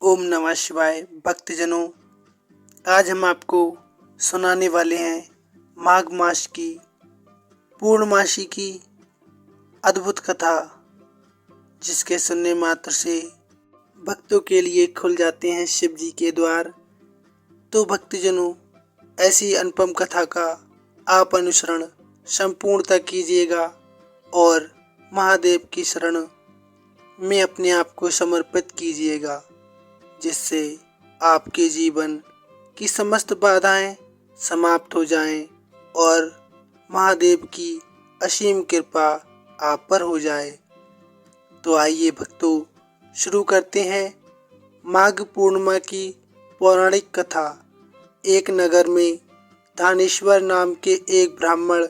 ओम नमः शिवाय। भक्तजनों, आज हम आपको सुनाने वाले हैं माघ मास की पूर्णमासी की अद्भुत कथा, जिसके सुनने मात्र से भक्तों के लिए खुल जाते हैं शिव जी के द्वार। तो भक्तजनों, ऐसी अनुपम कथा का आप अनुसरण संपूर्णतः कीजिएगा और महादेव की शरण में अपने आप को समर्पित कीजिएगा, जिससे आपके जीवन की समस्त बाधाएं समाप्त हो जाएं और महादेव की असीम कृपा आप पर हो जाए। तो आइए भक्तों, शुरू करते हैं माघ पूर्णिमा की पौराणिक कथा। एक नगर में धानेश्वर नाम के एक ब्राह्मण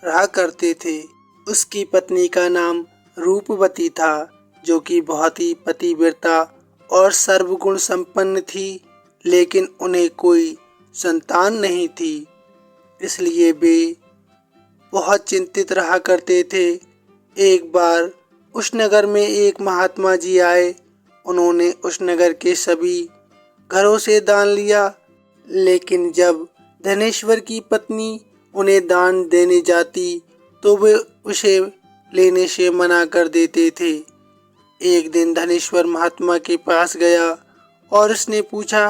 रहा करते थे। उसकी पत्नी का नाम रूपवती था, जो कि बहुत ही पतिव्रता और सर्वगुण संपन्न थी, लेकिन उन्हें कोई संतान नहीं थी। इसलिए वे बहुत चिंतित रहा करते थे। एक बार उस नगर में एक महात्मा जी आए। उन्होंने उस नगर के सभी घरों से दान लिया, लेकिन जब धनेश्वर की पत्नी उन्हें दान देने जाती तो वे उसे लेने से मना कर देते थे। एक दिन धनेश्वर महात्मा के पास गया और उसने पूछा,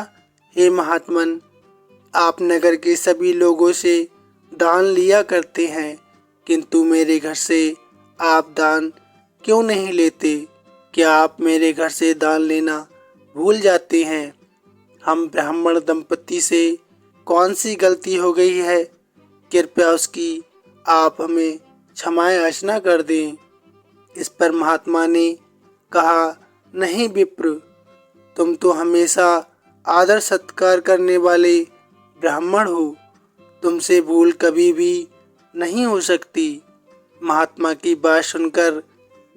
हे महात्मन, आप नगर के सभी लोगों से दान लिया करते हैं, किंतु मेरे घर से आप दान क्यों नहीं लेते? क्या आप मेरे घर से दान लेना भूल जाते हैं? हम ब्राह्मण दंपति से कौन सी गलती हो गई है? कृपया उसकी आप हमें क्षमा याचना कर दें। इस पर महात्मा ने कहा, नहीं विप्र, तुम तो हमेशा आदर सत्कार करने वाले ब्राह्मण हो, तुमसे भूल कभी भी नहीं हो सकती। महात्मा की बात सुनकर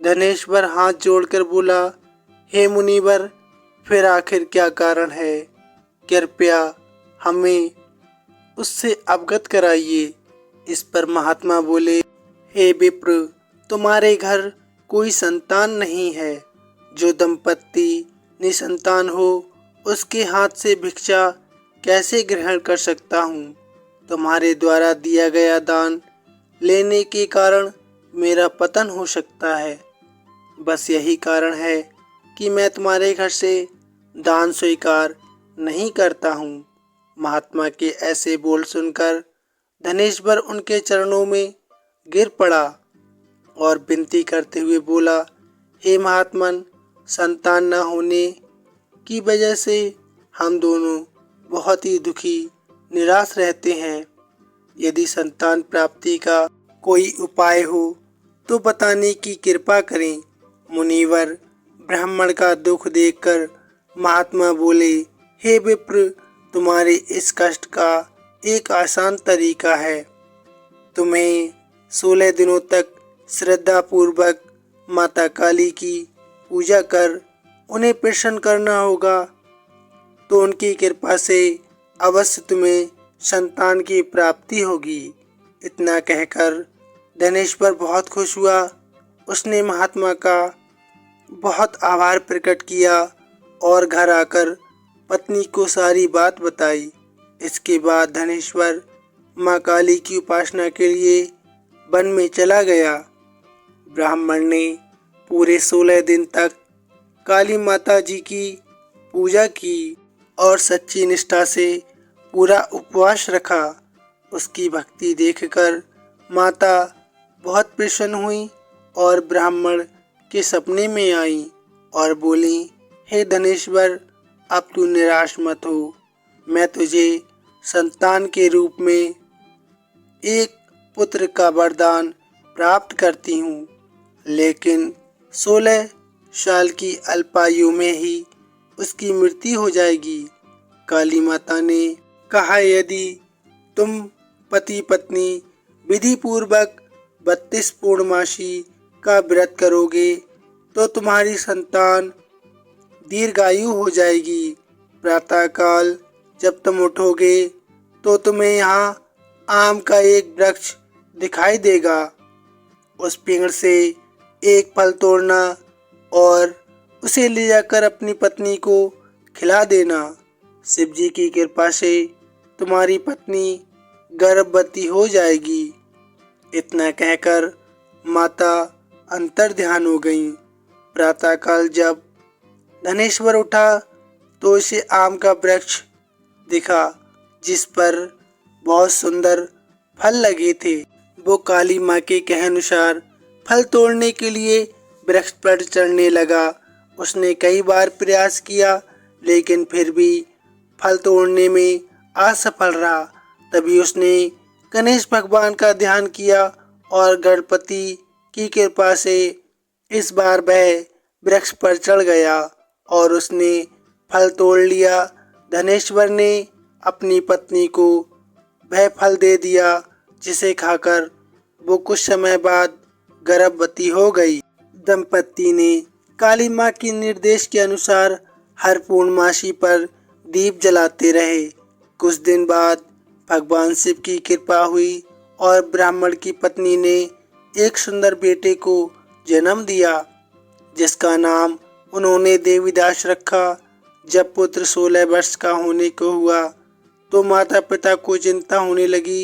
धनेश्वर हाथ जोड़कर बोला, हे मुनिवर, फिर आखिर क्या कारण है? कृपया हमें उससे अवगत कराइए। इस पर महात्मा बोले, हे विप्र, तुम्हारे घर कोई संतान नहीं है। जो दंपत्ति निसंतान हो, उसके हाथ से भिक्षा कैसे ग्रहण कर सकता हूँ? तुम्हारे द्वारा दिया गया दान लेने के कारण मेरा पतन हो सकता है। बस यही कारण है कि मैं तुम्हारे घर से दान स्वीकार नहीं करता हूँ। महात्मा के ऐसे बोल सुनकर धनेश्वर उनके चरणों में गिर पड़ा और विनती करते हुए बोला, हे महात्मन, संतान न होने की वजह से हम दोनों बहुत ही दुखी निराश रहते हैं। यदि संतान प्राप्ति का कोई उपाय हो तो बताने की कृपा करें। मुनिवर ब्राह्मण का दुख देखकर महात्मा बोले, हे विप्र, तुम्हारे इस कष्ट का एक आसान तरीका है। तुम्हें 16 दिनों तक श्रद्धा पूर्वक माता काली की पूजा कर उन्हें प्रसन्न करना होगा, तो उनकी कृपा से अवश्य तुम्हें संतान की प्राप्ति होगी। इतना कहकर धनेश्वर बहुत खुश हुआ। उसने महात्मा का बहुत आभार प्रकट किया और घर आकर पत्नी को सारी बात बताई। इसके बाद धनेश्वर माँ काली की उपासना के लिए वन में चला गया। ब्राह्मण ने पूरे 16 दिन तक काली माता जी की पूजा की और सच्ची निष्ठा से पूरा उपवास रखा। उसकी भक्ति देखकर माता बहुत प्रसन्न हुई और ब्राह्मण के सपने में आई और बोली, हे धनेश्वर, अब तू निराश मत हो। मैं तुझे संतान के रूप में एक पुत्र का वरदान प्राप्त करती हूँ, लेकिन 16 साल की अल्पायु में ही उसकी मृत्यु हो जाएगी। काली माता ने कहा, यदि तुम पति पत्नी विधि पूर्वक 32 पूर्णमासी का व्रत करोगे तो तुम्हारी संतान दीर्घायु हो जाएगी। प्रातःकाल जब तुम उठोगे तो तुम्हें यहाँ आम का एक वृक्ष दिखाई देगा। उस पेड़ से एक फल तोड़ना और उसे ले जाकर अपनी पत्नी को खिला देना। शिव जी की कृपा से तुम्हारी पत्नी गर्भवती हो जाएगी। इतना कहकर माता अंतर्ध्यान हो गईं। प्रातःकाल जब धनेश्वर उठा तो उसे आम का वृक्ष दिखा जिस पर बहुत सुंदर फल लगे थे। वो काली माँ के कहानुसार फल तोड़ने के लिए वृक्ष पर चढ़ने लगा। उसने कई बार प्रयास किया लेकिन फिर भी फल तोड़ने में असफल रहा। तभी उसने गणेश भगवान का ध्यान किया और गणपति की कृपा से इस बार वह वृक्ष पर चढ़ गया और उसने फल तोड़ लिया। धनेश्वर ने अपनी पत्नी को वह फल दे दिया जिसे खाकर वो कुछ समय बाद गर्भवती हो गई। दंपति ने काली माँ के निर्देश के अनुसार हर पूर्णमासी पर दीप जलाते रहे। कुछ दिन बाद भगवान शिव की कृपा हुई और ब्राह्मण की पत्नी ने एक सुंदर बेटे को जन्म दिया जिसका नाम उन्होंने देवीदास रखा। जब पुत्र 16 वर्ष का होने को हुआ तो माता पिता को चिंता होने लगी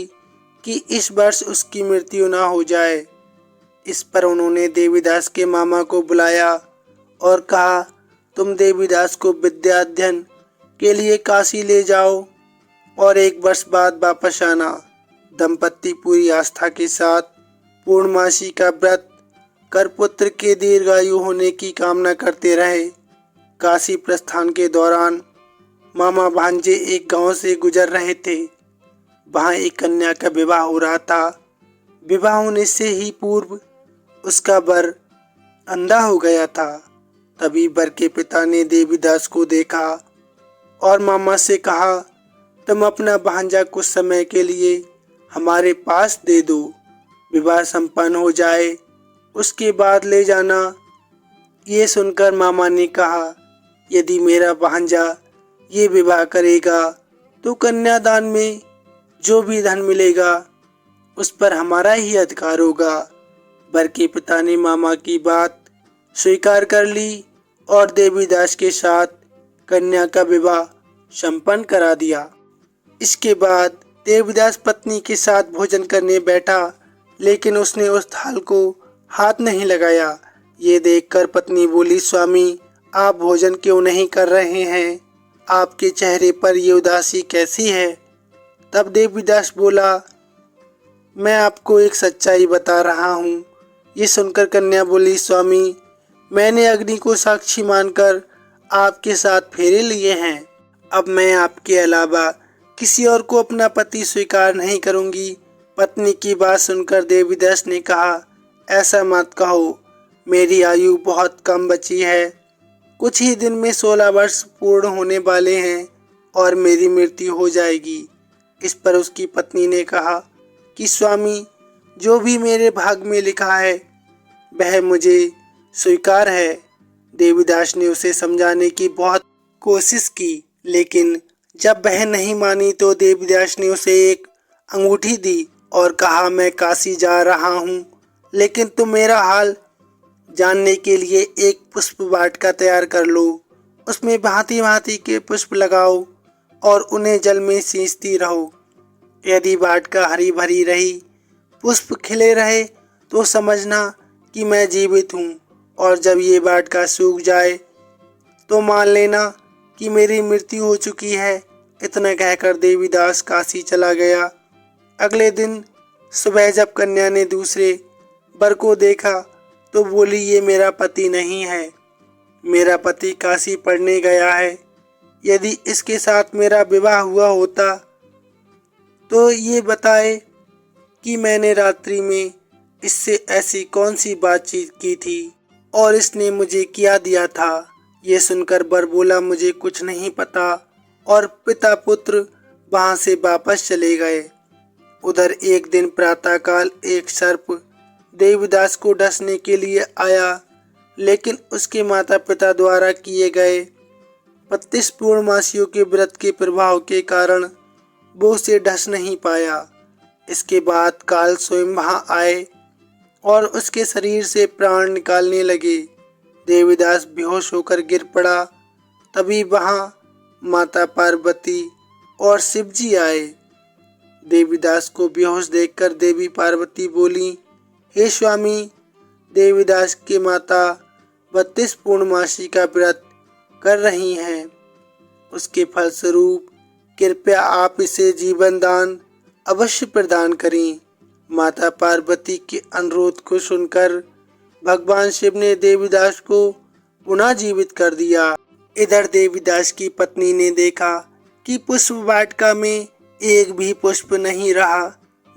कि इस वर्ष उसकी मृत्यु ना हो जाए। इस पर उन्होंने देवीदास के मामा को बुलाया और कहा, तुम देवीदास को विद्या अध्ययन के लिए काशी ले जाओ और 1 वर्ष बाद वापस आना। दंपति पूरी आस्था के साथ पूर्णमासी का व्रत कर पुत्र के दीर्घायु होने की कामना करते रहे। काशी प्रस्थान के दौरान मामा भांजे एक गांव से गुजर रहे थे। वहां एक कन्या का विवाह हो रहा था। विवाह होने से ही पूर्व उसका वर अंधा हो गया था। तभी वर के पिता ने देवीदास को देखा और मामा से कहा, तुम अपना भांजा कुछ समय के लिए हमारे पास दे दो। विवाह संपन्न हो जाए उसके बाद ले जाना। ये सुनकर मामा ने कहा, यदि मेरा भांजा ये विवाह करेगा तो कन्यादान में जो भी धन मिलेगा उस पर हमारा ही अधिकार होगा। वर के पिता ने मामा की बात स्वीकार कर ली और देवीदास के साथ कन्या का विवाह संपन्न करा दिया। इसके बाद देवीदास पत्नी के साथ भोजन करने बैठा लेकिन उसने उस थाल को हाथ नहीं लगाया। ये देखकर पत्नी बोली, स्वामी आप भोजन क्यों नहीं कर रहे हैं? आपके चेहरे पर ये उदासी कैसी है? तब देवीदास बोला, मैं आपको एक सच्चाई बता रहा हूँ। ये सुनकर कन्या बोली, स्वामी मैंने अग्नि को साक्षी मानकर आपके साथ फेरे लिए हैं। अब मैं आपके अलावा किसी और को अपना पति स्वीकार नहीं करूँगी। पत्नी की बात सुनकर देवीदास ने कहा, ऐसा मत कहो, मेरी आयु बहुत कम बची है। कुछ ही दिन में 16 वर्ष पूर्ण होने वाले हैं और मेरी मृत्यु हो जाएगी। इस पर उसकी पत्नी ने कहा कि स्वामी जो भी मेरे भाग में लिखा है वह मुझे स्वीकार है। देवीदास ने उसे समझाने की बहुत कोशिश की लेकिन जब वह नहीं मानी तो देवीदास ने उसे एक अंगूठी दी और कहा, मैं काशी जा रहा हूँ लेकिन तुम मेरा हाल जानने के लिए एक पुष्प वाटिका तैयार कर लो। उसमें भांति भांति के पुष्प लगाओ और उन्हें जल में सींचती रहो। यदि वाटिका हरी भरी रही, पुष्प खिले रहे तो समझना कि मैं जीवित हूँ और जब ये वाटिका सूख जाए तो मान लेना कि मेरी मृत्यु हो चुकी है। इतना कहकर देवीदास काशी चला गया। अगले दिन सुबह जब कन्या ने दूसरे वर को देखा तो बोली, ये मेरा पति नहीं है, मेरा पति काशी पढ़ने गया है। यदि इसके साथ मेरा विवाह हुआ होता तो ये बताए कि मैंने रात्रि में इससे ऐसी कौन सी बातचीत की थी और इसने मुझे क्या दिया था। ये सुनकर वर बोला, मुझे कुछ नहीं पता और पिता पुत्र वहां से वापस चले गए। उधर एक दिन प्रातःकाल एक सर्प देवीदास को डसने के लिए आया लेकिन उसके माता पिता द्वारा किए गए 32 पूर्णमासियों के व्रत के प्रभाव के कारण वो उसे डस नहीं पाया। इसके बाद काल स्वयं वहां आए और उसके शरीर से प्राण निकालने लगे। देवीदास बेहोश होकर गिर पड़ा। तभी वहां माता पार्वती और शिव जी आए। देवीदास को बेहोश देखकर देवी पार्वती बोली, हे स्वामी, देवीदास की माता 32 पूर्णमासी का व्रत कर रही हैं। उसके फलस्वरूप कृपया आप इसे जीवन दान अवश्य प्रदान करें। माता पार्वती के अनुरोध को सुनकर भगवान शिव ने देवीदास को पुनः जीवित कर दिया। इधर देवीदास की पत्नी ने देखा कि पुष्प वाटिका में एक भी पुष्प नहीं रहा।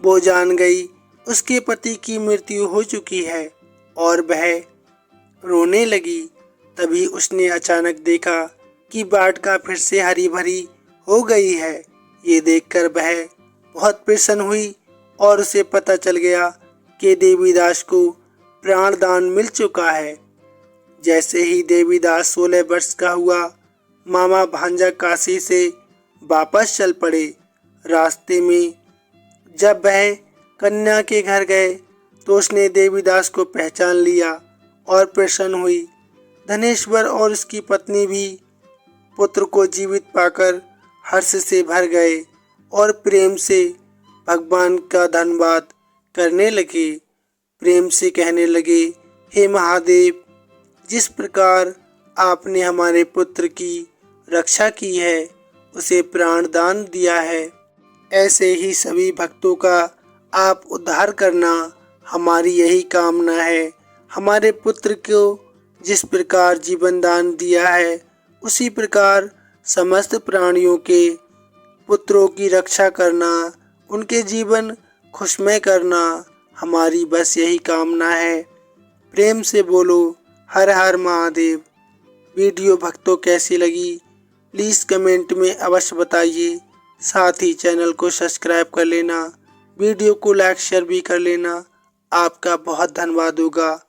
वो जान गई उसके पति की मृत्यु हो चुकी है और वह रोने लगी। तभी उसने अचानक देखा कि वाटिका फिर से हरी भरी हो गई है। ये देखकर वह बहुत प्रसन्न हुई और उसे पता चल गया कि देवीदास को प्राणदान मिल चुका है। जैसे ही देवीदास 16 वर्ष का हुआ, मामा भांजा काशी से वापस चल पड़े। रास्ते में जब वह कन्या के घर गए तो उसने देवीदास को पहचान लिया और प्रसन्न हुई। धनेश्वर और उसकी पत्नी भी पुत्र को जीवित पाकर हर्ष से भर गए और प्रेम से भगवान का धन्यवाद करने लगे। प्रेम से कहने लगे, हे महादेव, जिस प्रकार आपने हमारे पुत्र की रक्षा की है, उसे प्राणदान दिया है, ऐसे ही सभी भक्तों का आप उद्धार करना हमारी यही कामना है। हमारे पुत्र को जिस प्रकार जीवन दान दिया है, उसी प्रकार समस्त प्राणियों के पुत्रों की रक्षा करना, उनके जीवन खुशमय करना हमारी बस यही कामना है। प्रेम से बोलो हर हर महादेव। वीडियो भक्तों कैसी लगी प्लीज़ कमेंट में अवश्य बताइए। साथ ही चैनल को सब्सक्राइब कर लेना, वीडियो को लाइक शेयर भी कर लेना। आपका बहुत धन्यवाद होगा।